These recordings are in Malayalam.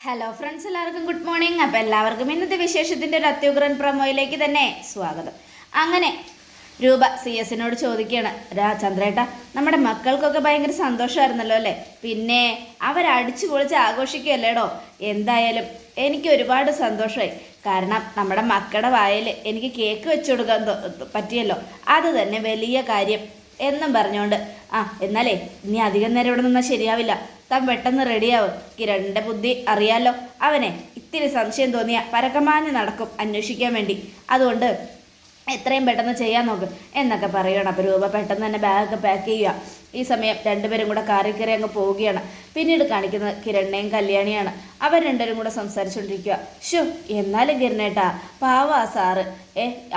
ഹലോ ഫ്രണ്ട്സ്, എല്ലാവർക്കും ഗുഡ് മോർണിംഗ്. അപ്പോൾ എല്ലാവർക്കും ഇന്നത്തെ വിശേഷത്തിൻ്റെ ഒരു അത്യുഗ്രൻ പ്രൊമോയിലേക്ക് തന്നെ സ്വാഗതം. അങ്ങനെ രൂപ CS-നോട് ചോദിക്കുകയാണ്, ചന്ദ്രേട്ട, നമ്മുടെ മക്കൾക്കൊക്കെ ഭയങ്കര സന്തോഷമായിരുന്നല്ലോ അല്ലേ? പിന്നെ അവരടിച്ചു പൊളിച്ച് ആഘോഷിക്കുകയല്ലേടോ? എന്തായാലും എനിക്ക് ഒരുപാട് സന്തോഷമായി. കാരണം നമ്മുടെ മക്കളുടെ വായിൽ എനിക്ക് കേക്ക് വെച്ചു കൊടുക്കാൻ പറ്റിയല്ലോ, അത് തന്നെ വലിയ കാര്യം എന്നും പറഞ്ഞുകൊണ്ട് എന്നാലേ ഇനി അധികം നേരം ഇവിടെ നിന്നാൽ ശരിയാവില്ല, താൻ പെട്ടെന്ന് റെഡിയാവും. കിരണിൻ്റെ ബുദ്ധി അറിയാലോ, അവനെ ഇത്തിരി സംശയം തോന്നിയ പരക്കമാഞ്ഞ് നടക്കും അന്വേഷിക്കാൻ വേണ്ടി. അതുകൊണ്ട് എത്രയും പെട്ടെന്ന് ചെയ്യാൻ നോക്ക് എന്നൊക്കെ പറയുകയാണ്. അപ്പോൾ രൂപ പെട്ടെന്ന് തന്നെ ബാഗൊക്കെ പാക്ക് ചെയ്യുക. ഈ സമയം രണ്ടുപേരും കൂടെ കാറിൽ കയറി അങ്ങ് പോവുകയാണ്. പിന്നീട് കാണിക്കുന്നത് കിരണിനെയും കല്യാണിയാണ്. അവർ രണ്ടുപേരും കൂടെ സംസാരിച്ചുകൊണ്ടിരിക്കുക. എന്നാലും കിരണേട്ടാ, പാവാ സാറ്,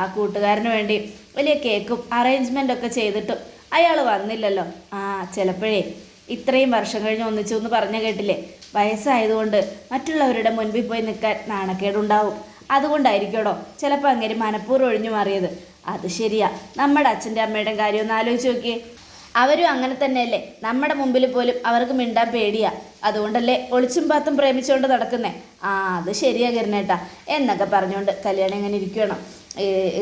ആ കൂട്ടുകാരന് വേണ്ടി വലിയ കേക്കും അറേഞ്ച്മെൻ്റൊക്കെ ചെയ്തിട്ടും അയാൾ വന്നില്ലല്ലോ. ചിലപ്പോഴേ ഇത്രയും വർഷം കഴിഞ്ഞ് ഒന്നിച്ചു എന്ന് പറഞ്ഞു കേട്ടില്ലേ, വയസ്സായതുകൊണ്ട് മറ്റുള്ളവരുടെ മുൻപിൽ പോയി നിൽക്കാൻ നാണക്കേടുണ്ടാവും. അതുകൊണ്ടായിരിക്കോടോ ചിലപ്പോൾ അങ്ങനെ മനഃപൂർവ്വം ഒഴിഞ്ഞു മാറിയത്. അത് ശരിയാ, നമ്മുടെ അച്ഛൻ്റെ അമ്മയുടെയും കാര്യം ഒന്ന് ആലോചിച്ച് നോക്കിയേ. അവരും അങ്ങനെ തന്നെയല്ലേ, നമ്മുടെ മുമ്പിൽ പോലും അവർക്ക് മിണ്ടാൻ പേടിയാ. അതുകൊണ്ടല്ലേ ഒളിച്ചും പാത്തും പ്രേമിച്ചുകൊണ്ട് നടക്കുന്നേ. അത് ശരിയാ കിരണേട്ടാ എന്നൊക്കെ പറഞ്ഞുകൊണ്ട് കല്യാണം ഇങ്ങനെ ഇരിക്കണം.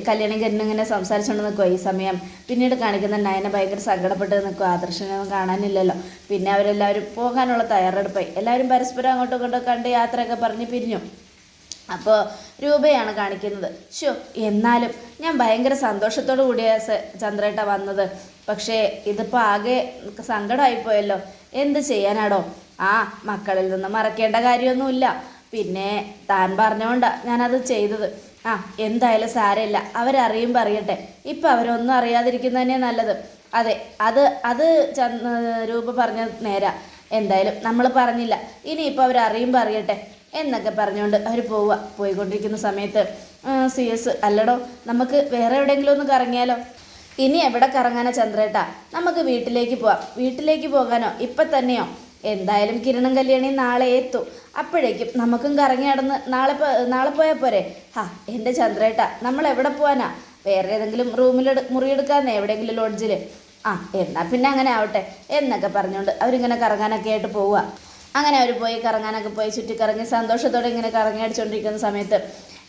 കല്യാണം ഇങ്ങനെ സംസാരിച്ചുകൊണ്ട് നിൽക്കുക. ഈ സമയം പിന്നീട് കാണിക്കുന്ന നയന ഭയങ്കര സങ്കടപ്പെട്ട് നിൽക്കുക. ആദർശനൊന്നും കാണാനില്ലല്ലോ. പിന്നെ അവരെല്ലാവരും പോകാനുള്ള തയ്യാറെടുപ്പായി. എല്ലാവരും പരസ്പരം അങ്ങോട്ടും ഇങ്ങോട്ടും കണ്ട് യാത്രയൊക്കെ പറഞ്ഞ് പിരിഞ്ഞു. അപ്പോൾ രൂപയാണ് കാണിക്കുന്നത്. എന്നാലും ഞാൻ ഭയങ്കര സന്തോഷത്തോടു കൂടിയാണ് ചന്ദ്രേട്ട വന്നത്. പക്ഷേ ഇതിപ്പോൾ ആകെ സങ്കടമായിപ്പോയല്ലോ. എന്ത് ചെയ്യാനാടോ? മക്കളിൽ നിന്ന് മറക്കേണ്ട കാര്യമൊന്നുമില്ല. പിന്നെ താൻ പറഞ്ഞുകൊണ്ടാണ് ഞാനത് ചെയ്തത്. എന്തായാലും സാരമില്ല, അവരറിയുമ്പോൾ അറിയട്ടെ. ഇപ്പം അവരൊന്നും അറിയാതിരിക്കുന്നത് തന്നെ നല്ലത്. അതെ, അത് രൂപ പറഞ്ഞത് നേരാ. എന്തായാലും നമ്മൾ പറഞ്ഞില്ല, ഇനിയിപ്പോൾ അവരറിയുമ്പോൾ അറിയട്ടെ എന്നൊക്കെ പറഞ്ഞുകൊണ്ട് അവർ പോയിക്കൊണ്ടിരിക്കുന്ന സമയത്ത് CS, അല്ലടോ, നമുക്ക് വേറെ എവിടെയെങ്കിലും ഒന്ന് കറങ്ങിയാലോ? ഇനി എവിടെ കറങ്ങാനോ ചന്ദ്രേട്ടാ, നമുക്ക് വീട്ടിലേക്ക് പോവാം. വീട്ടിലേക്ക് പോകാനോ? ഇപ്പം തന്നെയോ? എന്തായാലും കിരണും കല്യാണി നാളെ എത്തും. അപ്പോഴേക്കും നമുക്കും കറങ്ങി നടന്ന് നാളെ പോയാൽ പോരെ? എൻ്റെ ചന്ദ്രേട്ടാ, നമ്മൾ എവിടെ പോകാനാ? വേറെ ഏതെങ്കിലും മുറിയെടുക്കാന്നേ, എവിടെയെങ്കിലും ലോഡ്ജിൽ. എന്നാൽ പിന്നെ അങ്ങനെ ആവട്ടെ എന്നൊക്കെ പറഞ്ഞുകൊണ്ട് അവരിങ്ങനെ കറങ്ങാനൊക്കെ ആയിട്ട് പോവുക. അങ്ങനെ അവർ കറങ്ങാനൊക്കെ പോയി ചുറ്റിക്കറങ്ങി സന്തോഷത്തോടെ ഇങ്ങനെ കറങ്ങി അടിച്ചുകൊണ്ടിരിക്കുന്ന സമയത്ത്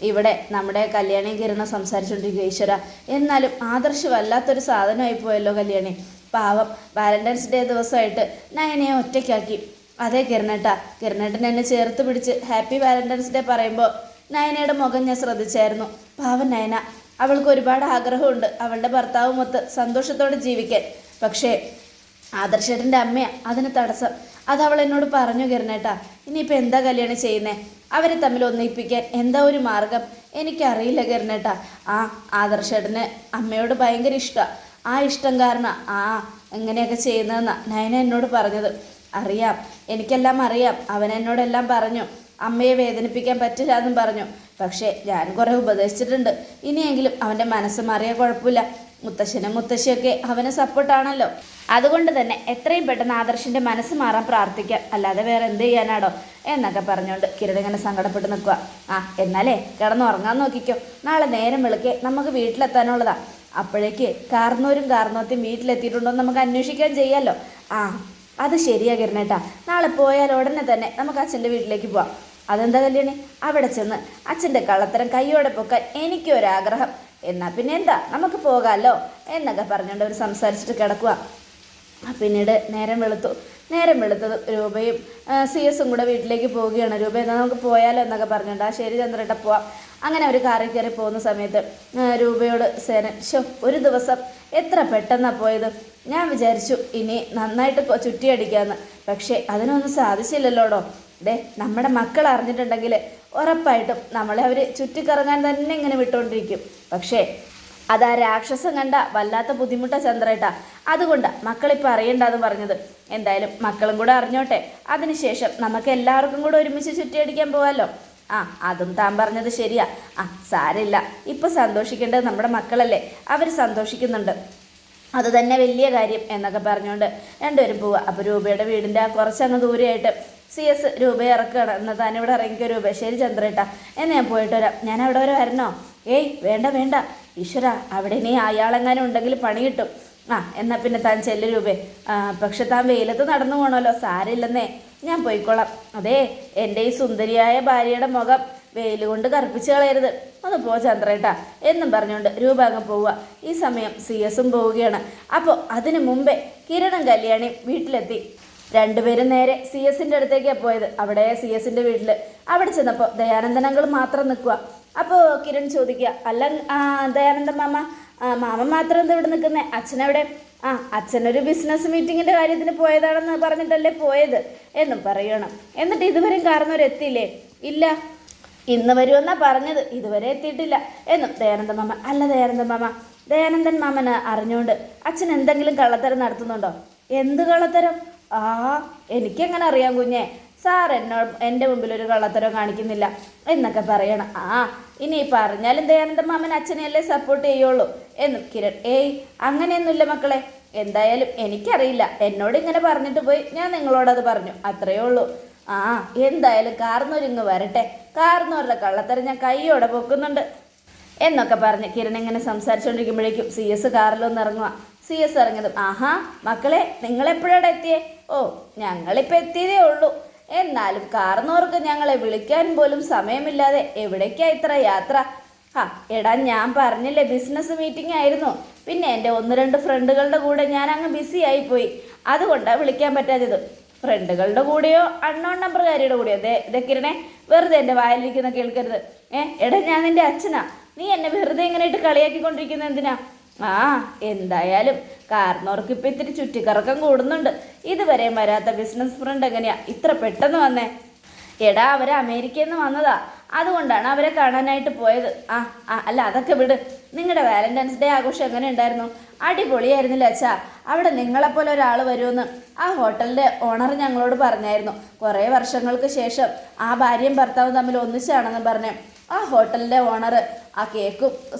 ഇവിടെ നമ്മുടെ കല്യാണിയും കിരണം സംസാരിച്ചുകൊണ്ടിരിക്കുക. ഈശ്വര, എന്നാലും ആദർശ് വല്ലാത്തൊരു സാധനമായി പോയല്ലോ കല്യാണി. പാവം, വാലന്റൈൻസ് ഡേ ദിവസമായിട്ട് നയനയെ ഒറ്റയ്ക്കാക്കി. അതേ കിരണേട്ടൻ എന്നെ ചേർത്ത് പിടിച്ച് ഹാപ്പി വാലന്റൈൻസ് ഡേ പറയുമ്പോൾ നയനയുടെ മുഖം ഞാൻ ശ്രദ്ധിച്ചായിരുന്നു. പാവം നയന, അവൾക്ക് ഒരുപാട് ആഗ്രഹമുണ്ട് അവളുടെ ഭർത്താവുമൊത്ത് സന്തോഷത്തോടെ ജീവിക്കാൻ. പക്ഷേ ആദർശേട്ടൻ്റെ അമ്മയാണ് അതിന് തടസ്സം. അതവൾ എന്നോട് പറഞ്ഞു കിരണേട്ടാ. ഇനിയിപ്പോൾ എന്താ കല്യാണം ചെയ്യുന്നേ? അവരെ തമ്മിൽ ഒന്നിപ്പിക്കാൻ എന്താ ഒരു മാർഗം? എനിക്കറിയില്ല കിരണേട്ടാ. ആദർശേട്ടന് അമ്മയോട് ഭയങ്കര ഇഷ്ടമാണ്. ആ ഇഷ്ടം കാരണം എങ്ങനെയൊക്കെ ചെയ്യുന്നതെന്നാണ് നയന എന്നോട് പറഞ്ഞത്. അറിയാം, എനിക്കെല്ലാം അറിയാം. അവൻ എന്നോടെല്ലാം പറഞ്ഞു. അമ്മയെ വേദനിപ്പിക്കാൻ പറ്റില്ല എന്നും പറഞ്ഞു. പക്ഷേ ഞാൻ കുറേ ഉപദേശിച്ചിട്ടുണ്ട്. ഇനിയെങ്കിലും അവൻ്റെ മനസ്സ് മാറിയാൽ കുഴപ്പമില്ല. മുത്തശ്ശനും മുത്തശ്ശിയൊക്കെ അവന് സപ്പോർട്ടാണല്ലോ. അതുകൊണ്ട് തന്നെ എത്രയും പെട്ടെന്ന് ആദർശിൻ്റെ മനസ്സ് മാറാൻ പ്രാർത്ഥിക്കാം, അല്ലാതെ വേറെ എന്ത് ചെയ്യാനാടോ എന്നൊക്കെ പറഞ്ഞുകൊണ്ട് കിരൺ ഇങ്ങനെ സങ്കടപ്പെട്ട് നിൽക്കുക. എന്നാലേ കിടന്നുറങ്ങാൻ നോക്കിക്കോ. നാളെ നേരം വെളുക്കെ നമുക്ക് വീട്ടിലെത്താനുള്ളതാ. അപ്പോഴേക്ക് കാർന്നോത്തിയും വീട്ടിലെത്തിയിട്ടുണ്ടോ നമുക്ക് അന്വേഷിക്കാൻ ചെയ്യാമല്ലോ. അത് ശരിയാ കിരണേട്ടാ, നാളെ പോയാൽ ഉടനെ തന്നെ നമുക്ക് അച്ഛൻ്റെ വീട്ടിലേക്ക് പോവാം. അതെന്താ കല്യാണി? അവിടെ ചെന്ന് അച്ഛൻ്റെ കള്ളത്തരം കയ്യോടെ പൊക്കാൻ എനിക്കൊരാഗ്രഹം. എന്നാൽ പിന്നെ എന്താ, നമുക്ക് പോകാമല്ലോ എന്നൊക്കെ പറഞ്ഞുകൊണ്ട് അവർ സംസാരിച്ചിട്ട് കിടക്കുക. പിന്നീട് നേരം വെളുത്തത് രൂപയും CS-ഉം കൂടെ വീട്ടിലേക്ക് പോവുകയാണ്. രൂപ എന്നാൽ നമുക്ക് പോയാലോ എന്നൊക്കെ പറഞ്ഞിട്ടുണ്ട്. ശരി ചന്ദ്രേട്ട, പോവാം. അങ്ങനെ ഒരു കാറിൽ കയറി പോകുന്ന സമയത്ത് രൂപയോട് സേനൻ, ഒരു ദിവസം എത്ര പെട്ടെന്നാണ് പോയത്. ഞാൻ വിചാരിച്ചു ഇനി നന്നായിട്ട് ചുറ്റിയടിക്കാമെന്ന്. പക്ഷേ അതിനൊന്നും സാധിച്ചില്ലല്ലോടോ. നമ്മുടെ മക്കൾ അറിഞ്ഞിട്ടുണ്ടെങ്കിൽ ഉറപ്പായിട്ടും നമ്മളെ അവർ ചുറ്റിക്കറങ്ങാൻ തന്നെ ഇങ്ങനെ വിട്ടുകൊണ്ടിരിക്കും. പക്ഷേ അതാ രാക്ഷസം കണ്ട വല്ലാത്ത ബുദ്ധിമുട്ടാ ചന്ദ്രേട്ട. അതുകൊണ്ടാണ് മക്കളിപ്പോൾ അറിയണ്ടെന്ന് പറഞ്ഞത്. എന്തായാലും മക്കളും കൂടെ അറിഞ്ഞോട്ടെ. അതിനുശേഷം നമുക്ക് എല്ലാവർക്കും കൂടെ ഒരുമിച്ച് ചുറ്റിയടിക്കാൻ പോകാമല്ലോ. അതും താൻ പറഞ്ഞത് ശരിയാ. സാരമില്ല, ഇപ്പം സന്തോഷിക്കേണ്ടത് നമ്മുടെ മക്കളല്ലേ, അവർ സന്തോഷിക്കുന്നുണ്ട്, അത് തന്നെ വലിയ കാര്യം എന്നൊക്കെ പറഞ്ഞുകൊണ്ട് രണ്ടുപേരും പോവുക. അപ്പോൾ രൂപയുടെ വീടിൻ്റെ കുറച്ചങ്ങ് ദൂരെയായിട്ട് CS രൂപയെ ഇറക്കുകയാണ്. എന്നാൽ താനിവിടെ ഇറങ്ങിക്കോ രൂപ. ശരി ചന്ദ്രേട്ടാ, എന്ന് ഞാൻ പോയിട്ട് വരാം. ഞാൻ അവിടെ വരെ വരണോ? വേണ്ട ഈശ്വര, അവിടെ ഇനി അയാളെങ്ങാനും ഉണ്ടെങ്കിൽ പണി കിട്ടും. എന്നാൽ പിന്നെ താൻ ചെല്ലു രൂപേ. പക്ഷെ താൻ വെയിലത്ത് നടന്നു പോകണമല്ലോ. സാരമില്ലെന്നേ, ഞാൻ പോയിക്കോളാം. അതേ, എൻ്റെ ഈ സുന്ദരിയായ ഭാര്യയുടെ മുഖം വെയിൽ കൊണ്ട് കറുപ്പിച്ച് കളയരുത്. ഒന്ന് പോ ചന്ദ്രേട്ടാ എന്നും പറഞ്ഞുകൊണ്ട് രൂപ അങ്ങ് പോവുക. ഈ സമയം CS പോവുകയാണ്. അപ്പോൾ അതിനു മുമ്പേ കിരണും കല്യാണിയും വീട്ടിലെത്തി. രണ്ടുപേരും നേരെ CS അടുത്തേക്കാണ് പോയത്. അവിടെ CS വീട്ടിൽ അവിടെ ചെന്നപ്പോൾ ദയാനന്ദനങ്ങൾ മാത്രം നിൽക്കുക. അപ്പോൾ കിരൺ ചോദിക്കുക, അല്ല ദയാനന്ദൻ മാമ, മാമ മാത്രം എന്താ ഇവിടെ നിൽക്കുന്നത്? അച്ഛനെവിടെ? അച്ഛനൊരു ബിസിനസ് മീറ്റിങ്ങിൻ്റെ കാര്യത്തിന് പോയതാണെന്ന് പറഞ്ഞിട്ടല്ലേ പോയത് എന്നും പറയണം. എന്നിട്ട് ഇതുവരെയും കാരണവരെത്തിയില്ലേ? ഇല്ല, ഇന്ന് വരുമെന്നാ പറഞ്ഞത്, ഇതുവരെ എത്തിയിട്ടില്ല എന്നും ദയാനന്ദൻ മാമ. അല്ല ദയാനന്ദൻ മാമ, ദയാനന്ദൻ മാമന് അറിഞ്ഞുകൊണ്ട് അച്ഛൻ എന്തെങ്കിലും കള്ളത്തരം നടത്തുന്നുണ്ടോ? എന്ത് കള്ളത്തരം? എനിക്കെങ്ങനെ അറിയാം കുഞ്ഞെ, സാർ എൻ്റെ മുമ്പിൽ ഒരു കള്ളത്തരം കാണിക്കുന്നില്ല എന്നൊക്കെ പറയണം. ഇനി പറഞ്ഞാലും ദയാനന്ദൻ മാമൻ അച്ഛനെയല്ലേ സപ്പോർട്ട് ചെയ്യുള്ളൂ എന്നും കിരൺ. അങ്ങനെയൊന്നുമില്ല മക്കളെ, എന്തായാലും എനിക്കറിയില്ല, എന്നോട് ഇങ്ങനെ പറഞ്ഞിട്ട് പോയി, ഞാൻ നിങ്ങളോടത് പറഞ്ഞു, അത്രയേ ഉള്ളൂ. എന്തായാലും കാർന്നൂരിങ്ങ് വരട്ടെ, കാർന്നൂരുടെ കള്ളത്തരം ഞാൻ കൈയോടെ പൊക്കുന്നുണ്ട് എന്നൊക്കെ പറഞ്ഞ് കിരൺ ഇങ്ങനെ സംസാരിച്ചുകൊണ്ടിരിക്കുമ്പോഴേക്കും CS കാറിലൊന്ന് ഇറങ്ങുക. CS ഇറങ്ങിയതും, മക്കളെ നിങ്ങളെപ്പോഴാണ് എത്തിയേ? ഞങ്ങളിപ്പോൾ എത്തിയതേ ഉള്ളൂ. എന്നാലും കാർന്നോർക്ക് ഞങ്ങളെ വിളിക്കാൻ പോലും സമയമില്ലാതെ എവിടേക്കാ ഇത്ര യാത്ര? എടാ, ഞാൻ പറഞ്ഞില്ലേ ബിസിനസ് മീറ്റിംഗ് ആയിരുന്നു. പിന്നെ എൻ്റെ 1-2 ഫ്രണ്ടുകളുടെ കൂടെ ഞാൻ അങ്ങ് ബിസി ആയിപ്പോയി, അതുകൊണ്ടാണ് വിളിക്കാൻ പറ്റാത്തത്. ഫ്രണ്ടുകളുടെ കൂടെയോ അൺനോൺ നമ്പറുകാരിയുടെ കൂടെയോ? ഇതേ കിരണേ, വെറുതെ എൻ്റെ വായിലിരിക്കുന്ന കേൾക്കരുത്. എടാ, ഞാൻ നിൻ്റെ അച്ഛനാ, നീ എന്നെ വെറുതെ ഇങ്ങനെ ഇട്ട് കളിയാക്കിക്കൊണ്ടിരിക്കുന്നത് എന്തിനാ? എന്തായാലും കാർന്നോർക്ക് ഇപ്പം ഇത്തിരി ചുറ്റിക്കറക്കം കൂടുന്നുണ്ട്. ഇതുവരെയും വരാത്ത ബിസിനസ് ഫ്രണ്ട് എങ്ങനെയാ ഇത്ര പെട്ടെന്ന് വന്നേ? എടാ, അവർ അമേരിക്കയിൽ നിന്ന് വന്നതാ, അതുകൊണ്ടാണ് അവരെ കാണാനായിട്ട് പോയത്. അല്ല അതൊക്കെ വിട്. നിങ്ങളുടെ വാലന്റൈൻസ് ഡേ ആഘോഷം എങ്ങനെ ഉണ്ടായിരുന്നു? അടിപൊളിയായിരുന്നില്ല അച്ഛാ. അവിടെ നിങ്ങളെപ്പോലെ ഒരാൾ വരുമെന്ന് ആ ഹോട്ടലിൻ്റെ ഓണർ ഞങ്ങളോട് പറഞ്ഞായിരുന്നു. കുറേ വർഷങ്ങൾക്ക് ശേഷം ആ ഭാര്യയും ഭർത്താവും തമ്മിൽ ഒന്നിച്ചാണെന്ന് പറഞ്ഞേ. ആ ഹോട്ടലിൻ്റെ ഓണർ ആ കേക്കും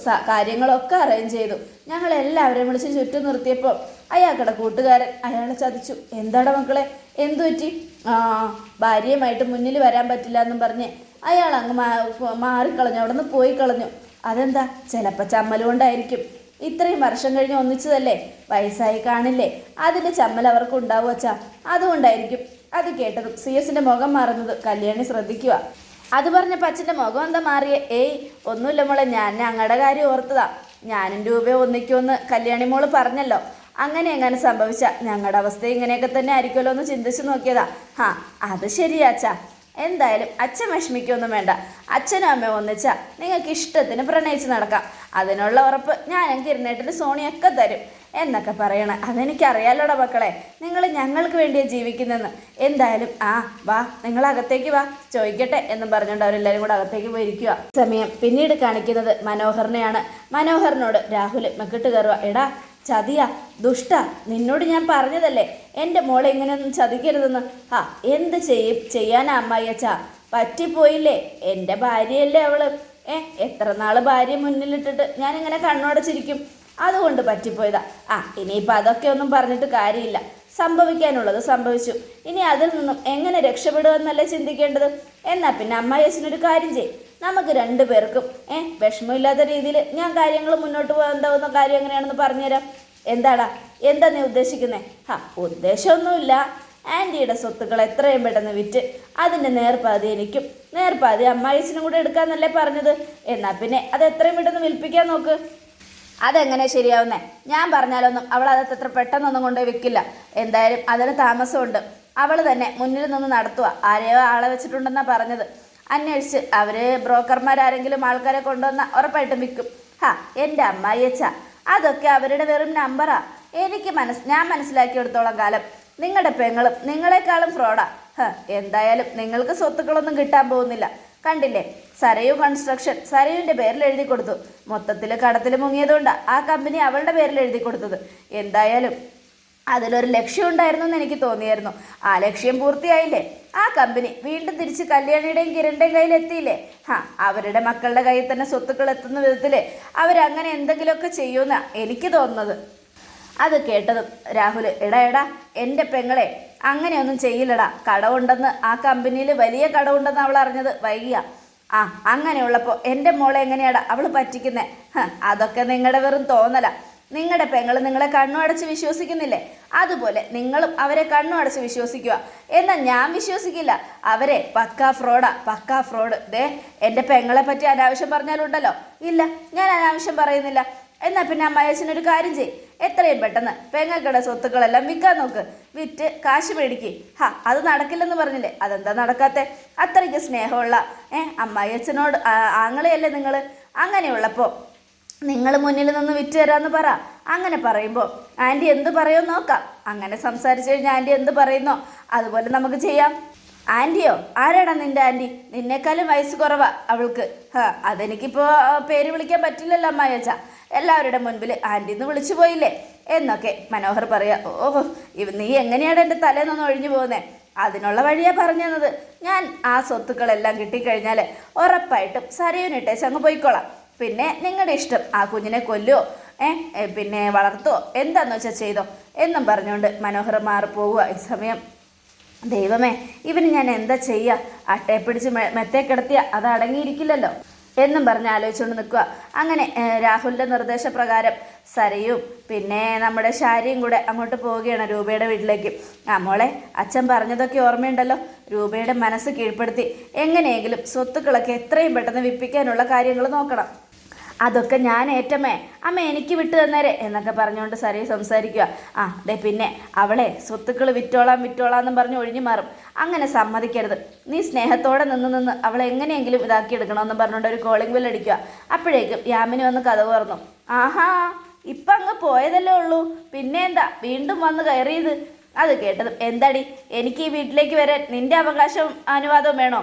കാര്യങ്ങളൊക്കെ അറേഞ്ച് ചെയ്തു. ഞങ്ങളെല്ലാവരെയും വിളിച്ച് ചുറ്റും നിർത്തിയപ്പോൾ അയാൾക്കടെ കൂട്ടുകാരൻ അയാളെ ചതിച്ചു. എന്താടാ മക്കളെ, എന്തു പറ്റി? ഭാര്യയുമായിട്ട് മുന്നിൽ വരാൻ പറ്റില്ല എന്നും പറഞ്ഞ് അയാൾ അങ്ങ് മാറിക്കളഞ്ഞു, അവിടെ നിന്ന് പോയി കളഞ്ഞു. അതെന്താ? ചിലപ്പോൾ ചമ്മൽ കൊണ്ടായിരിക്കും. ഇത്രയും വർഷം കഴിഞ്ഞ് ഒന്നിച്ചതല്ലേ, വയസ്സായി കാണില്ലേ, അതിൻ്റെ ചമ്മൽ അവർക്ക് ഉണ്ടാവും അച്ഛാ, അതുകൊണ്ടായിരിക്കും. അത് കേട്ടതും CS മുഖം മാറുന്നത് കല്യാണി ശ്രദ്ധിക്കുക. അത് പറഞ്ഞപ്പോൾ അച്ഛൻ്റെ മുഖം എന്താ മാറിയേ? ഒന്നുമില്ല മോളെ, ഞാൻ ഞങ്ങളുടെ കാര്യം ഓർത്തതാ. ഞാനും രൂപയെ ഒന്നിക്കുമെന്ന് കല്യാണി മോള് പറഞ്ഞല്ലോ, അങ്ങനെ സംഭവിച്ച ഞങ്ങളുടെ അവസ്ഥ ഇങ്ങനെയൊക്കെ തന്നെ ആയിരിക്കുമല്ലോ എന്ന് ചിന്തിച്ച് നോക്കിയതാ. അത് ശരിയാ അച്ഛാ. എന്തായാലും അച്ഛൻ വിഷമിക്കൊന്നും വേണ്ട. അച്ഛനും അമ്മയും ഒന്നിച്ചാ നിങ്ങൾക്ക് ഇഷ്ടത്തിന് പ്രണയിച്ച് നടക്കാം. അതിനുള്ള ഉറപ്പ് ഞാനും കിരണേട്ടന് സോണിയൊക്കെ തരും എന്നൊക്കെ പറയണേ. അതെനിക്കറിയാലോടാ മക്കളെ, നിങ്ങൾ ഞങ്ങൾക്ക് വേണ്ടിയാണ് ജീവിക്കുന്നതെന്ന്. എന്തായാലും വാ, നിങ്ങൾ അകത്തേക്ക് വാ, ചോദിക്കട്ടെ എന്നും പറഞ്ഞുകൊണ്ട് അവരെല്ലാവരും കൂടെ അകത്തേക്ക് പോയിരിക്കുക. സമയം പിന്നീട് കാണിക്കുന്നത് മനോഹറിനെയാണ്. മനോഹറിനോട് രാഹുൽ മെക്കിട്ട് കയറുക. എടാ ചതിയാ, ദുഷ്ട, നിന്നോട് ഞാൻ പറഞ്ഞതല്ലേ എൻ്റെ മോളെ ഇങ്ങനെയൊന്നും ചതിക്കരുതെന്ന്. എന്ത് ചെയ്യാനാ അമ്മായിയച്ചാ, പറ്റിപ്പോയില്ലേ, എൻ്റെ ഭാര്യയല്ലേ അവള്. എത്ര നാൾ ഭാര്യ മുന്നിലിട്ടിട്ട് ഞാനിങ്ങനെ കണ്ണോടച്ചിരിക്കും, അതുകൊണ്ട് പറ്റിപ്പോയതാ. ഇനിയിപ്പോൾ അതൊക്കെ ഒന്നും പറഞ്ഞിട്ട് കാര്യമില്ല, സംഭവിക്കാനുള്ളത് സംഭവിച്ചു. ഇനി അതിൽ നിന്നും എങ്ങനെ രക്ഷപ്പെടുമെന്നല്ലേ ചിന്തിക്കേണ്ടത്. എന്നാൽ പിന്നെ അമ്മായിയച്ഛനൊരു കാര്യം ചെയ്യും, നമുക്ക് 2 പേർക്കും വിഷമമില്ലാത്ത രീതിയിൽ ഞാൻ കാര്യങ്ങൾ മുന്നോട്ട് പോകാണ്ടാവുന്ന കാര്യം എങ്ങനെയാണെന്ന് പറഞ്ഞുതരാം. എന്താ നീ ഉദ്ദേശിക്കുന്നത്? ഉദ്ദേശമൊന്നുമില്ല. ആൻറ്റിയുടെ സ്വത്തുക്കൾ എത്രയും പെട്ടെന്ന് വിറ്റ് അതിൻ്റെ നേർപ്പാതി എനിക്കും നേർപ്പാതി അമ്മായിയച്ഛനും കൂടെ എടുക്കാമെന്നല്ലേ പറഞ്ഞത്. എന്നാൽ പിന്നെ അത് എത്രയും പെട്ടെന്ന് വിൽപ്പിക്കാൻ നോക്ക്. അതെങ്ങനെ ശരിയാവുന്നേ? ഞാൻ പറഞ്ഞാലൊന്നും അവൾ അതെത്ര പെട്ടെന്നൊന്നും കൊണ്ടുപോയി വിൽക്കില്ല. എന്തായാലും അതിന് താമസമുണ്ട്. അവൾ തന്നെ മുന്നിൽ നിന്ന് നടത്തുക. ആരെയോ ആളെ വെച്ചിട്ടുണ്ടെന്നാണ് പറഞ്ഞത്. അന്വേഷിച്ച് അവർ ബ്രോക്കർമാരാരെങ്കിലും ആൾക്കാരെ കൊണ്ടുവന്നാൽ ഉറപ്പായിട്ടും വിൽക്കും. എൻ്റെ അമ്മായിയച്ഛ, അതൊക്കെ അവരുടെ വെറും നമ്പറാ. ഞാൻ മനസ്സിലാക്കിയെടുത്തോളം കാലം നിങ്ങളുടെ പെങ്ങളും നിങ്ങളെക്കാളും ഫ്രോഡാ. എന്തായാലും നിങ്ങൾക്ക് സ്വത്തുക്കളൊന്നും കിട്ടാൻ പോകുന്നില്ല. കണ്ടില്ലേ, സരയു കൺസ്ട്രക്ഷൻ സരയുവിൻ്റെ പേരിൽ എഴുതി കൊടുത്തു. മൊത്തത്തിൽ കടത്തിൽ മുങ്ങിയതുകൊണ്ടാണ് ആ കമ്പനി അവളുടെ പേരിൽ എഴുതി കൊടുത്തത്. എന്തായാലും അതിലൊരു ലക്ഷ്യം ഉണ്ടായിരുന്നു എന്ന് എനിക്ക് തോന്നിയായിരുന്നു. ആ ലക്ഷ്യം പൂർത്തിയായില്ലേ? ആ കമ്പനി വീണ്ടും തിരിച്ച് കല്യാണിയുടെയും കിരണിൻ്റെയും കയ്യിലെത്തിയില്ലേ? അവരുടെ മക്കളുടെ കയ്യിൽ തന്നെ സ്വത്തുക്കൾ എത്തുന്ന വിധത്തിൽ അവരങ്ങനെ എന്തെങ്കിലുമൊക്കെ ചെയ്യുമെന്നാണ് എനിക്ക് തോന്നുന്നത്. അത് കേട്ടതും രാഹുൽ, എടാ എൻ്റെ പെങ്ങളെ അങ്ങനെയൊന്നും ചെയ്യില്ലടാ. കടമുണ്ടെന്ന് ആ കമ്പനിയിൽ വലിയ കടമുണ്ടെന്ന് അവൾ അറിഞ്ഞത് വൈകിയ. അങ്ങനെയുള്ളപ്പോൾ എൻ്റെ മോളെ എങ്ങനെയാടാ അവൾ പറ്റിക്കുന്നത്? അതൊക്കെ നിങ്ങളുടെ വെറും തോന്നല. നിങ്ങളുടെ പെങ്ങൾ നിങ്ങളെ കണ്ണു അടച്ച് വിശ്വസിക്കുന്നില്ലേ? അതുപോലെ നിങ്ങളും അവരെ കണ്ണു അടച്ച് വിശ്വസിക്കുക. എന്നാൽ ഞാൻ വിശ്വസിക്കില്ല. അവരെ പക്കാ ഫ്രോഡ്. ദേ, എൻ്റെ പെങ്ങളെ പറ്റി അനാവശ്യം പറഞ്ഞാലുണ്ടല്ലോ. ഇല്ല, ഞാൻ അനാവശ്യം പറയുന്നില്ല. എന്നാൽ പിന്നെ അമ്മായച്ചനൊരു കാര്യം ചെയ്യും, എത്രയും പെട്ടെന്ന് പെങ്ങൾക്കടെ സ്വത്തുക്കളെല്ലാം വിൽക്കാൻ നോക്ക്. വിറ്റ് കാശ് മേടിക്ക്. അത് നടക്കില്ലെന്ന് പറഞ്ഞില്ലേ? അതെന്താ നടക്കാത്തെ? അത്രയ്ക്ക് സ്നേഹമുള്ള അമ്മായച്ചനോട് ആങ്ങളെയല്ലേ നിങ്ങൾ? അങ്ങനെയുള്ളപ്പോൾ നിങ്ങൾ മുന്നിൽ നിന്ന് വിറ്റ് തരാമെന്ന് പറ. അങ്ങനെ പറയുമ്പോൾ ആൻറ്റി എന്ത് പറയുമോ നോക്കാം. അങ്ങനെ സംസാരിച്ചു കഴിഞ്ഞാൽ ആൻറ്റി എന്ത് പറയുന്നോ അതുപോലെ നമുക്ക് ചെയ്യാം. ആൻറ്റിയോ? ആരാടാ നിൻ്റെ ആൻറ്റി? നിന്നേക്കാളും വയസ്സ് കുറവാ അവൾക്ക്. അതെനിക്കിപ്പോൾ പേര് വിളിക്കാൻ പറ്റില്ലല്ലോ അമ്മായച്ച. എല്ലാവരുടെ മുൻപിൽ ആൻറ്റിന്ന് വിളിച്ചു പോയില്ലേ എന്നൊക്കെ മനോഹർ പറയാ. ഓഹോ, നീ എങ്ങനെയാണ് എൻ്റെ തലേന്നൊന്ന് ഒഴിഞ്ഞു പോകുന്നേ? അതിനുള്ള വഴിയാണ് പറഞ്ഞു തന്നത്. ഞാൻ ആ സ്വത്തുക്കളെല്ലാം കിട്ടിക്കഴിഞ്ഞാൽ ഉറപ്പായിട്ടും സരയുനിട്ടേച്ച് അങ്ങ് പോയിക്കോളാം. പിന്നെ നിങ്ങളുടെ ഇഷ്ടം, ആ കുഞ്ഞിനെ കൊല്ലോ പിന്നെ വളർത്തോ എന്താന്ന് വെച്ചാൽ ചെയ്തോ എന്നും പറഞ്ഞുകൊണ്ട് മനോഹർ മാറിപ്പോവുക. ഈ സമയം ദൈവമേ, ഇവന് ഞാൻ എന്താ ചെയ്യുക? അട്ടയെ പിടിച്ച് മെത്തേ കിടത്തിയ അത് അടങ്ങിയിരിക്കില്ലല്ലോ എന്നും പറഞ്ഞ് ആലോചിച്ചുകൊണ്ട് നിൽക്കുക. അങ്ങനെ രാഹുലിൻ്റെ നിർദ്ദേശപ്രകാരം സരയും പിന്നെ നമ്മുടെ ശാരിയും കൂടെ അങ്ങോട്ട് പോവുകയാണ് രൂപയുടെ വീട്ടിലേക്ക്. മോളെ, അച്ഛൻ പറഞ്ഞതൊക്കെ ഓർമ്മയുണ്ടല്ലോ. രൂപയുടെ മനസ്സ് കീഴ്പ്പെടുത്തി എങ്ങനെയെങ്കിലും സ്വത്തുക്കളൊക്കെ എത്രയും പെട്ടെന്ന് വിൽപ്പിക്കാനുള്ള കാര്യങ്ങൾ നോക്കണം. അതൊക്കെ ഞാൻ ഏറ്റമേ, അമ്മ എനിക്ക് വിട്ടു തന്നേരെ എന്നൊക്കെ പറഞ്ഞുകൊണ്ട് സരയു സംസാരിക്കുക. പിന്നെ അവളെ സ്വത്തുക്കൾ വിറ്റോളാം എന്നും പറഞ്ഞ് ഒഴിഞ്ഞു മാറും. അങ്ങനെ സമ്മതിക്കരുത്. നീ സ്നേഹത്തോടെ നിന്ന് അവളെ എങ്ങനെയെങ്കിലും ഇതാക്കിയെടുക്കണമെന്ന് പറഞ്ഞുകൊണ്ട് ഒരു കോളിംഗ് ബെൽ അടിക്കുക. അപ്പോഴേക്കും യാമിനി വന്ന് കഥ തുറന്നു. ആഹാ, ഇപ്പം അങ്ങ് പോയതല്ലേ ഉള്ളൂ, പിന്നെ എന്താ വീണ്ടും വന്ന് കയറിയത്? അത് കേട്ടതും എന്താടി, എനിക്ക് ഈ വീട്ടിലേക്ക് വരാൻ നിന്റെ അവകാശവും അനുവാദവും വേണോ?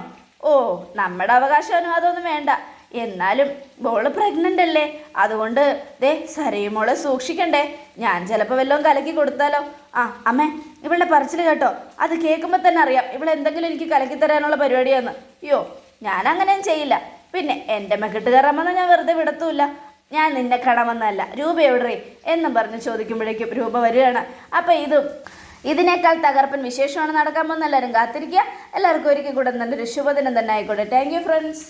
ഓ, നമ്മുടെ അവകാശം അനുവാദമൊന്നും വേണ്ട. എന്നാലും മോള് പ്രഗ്നൻ്റ് അല്ലേ, അതുകൊണ്ട് ദേ സരയുമോളെ സൂക്ഷിക്കണ്ടേ. ഞാൻ ചിലപ്പോൾ വല്ലതും കലക്കി കൊടുത്താലോ? അമ്മേ, ഇവളുടെ പറച്ചിൽ കേട്ടോ, അത് കേൾക്കുമ്പോൾ തന്നെ അറിയാം ഇവളെന്തെങ്കിലും എനിക്ക് കലക്കി തരാനുള്ള പരിപാടിയാന്ന്. അയ്യോ, ഞാൻ അങ്ങനെയും ചെയ്യില്ല. പിന്നെ എൻ്റെ മെക്കിട്ട് കയറാമെന്ന് ഞാൻ വെറുതെ വിടത്തുമില്ല. ഞാൻ നിന്നെ കാണാമെന്നല്ല. രൂപ എവിടെ എന്നും പറഞ്ഞ് ചോദിക്കുമ്പോഴേക്കും രൂപ വരികയാണ്. അപ്പം ഇതിനേക്കാൾ തകർപ്പൻ വിശേഷമാണ് നടക്കാൻ പോകുന്ന. എല്ലാവരും കാത്തിരിക്കുക. എല്ലാവർക്കും ഒരിക്കൽ കൂടെ നല്ലൊരു ശുഭദിനം തന്നെ ആയിക്കോട്ടെ. Thank you friends.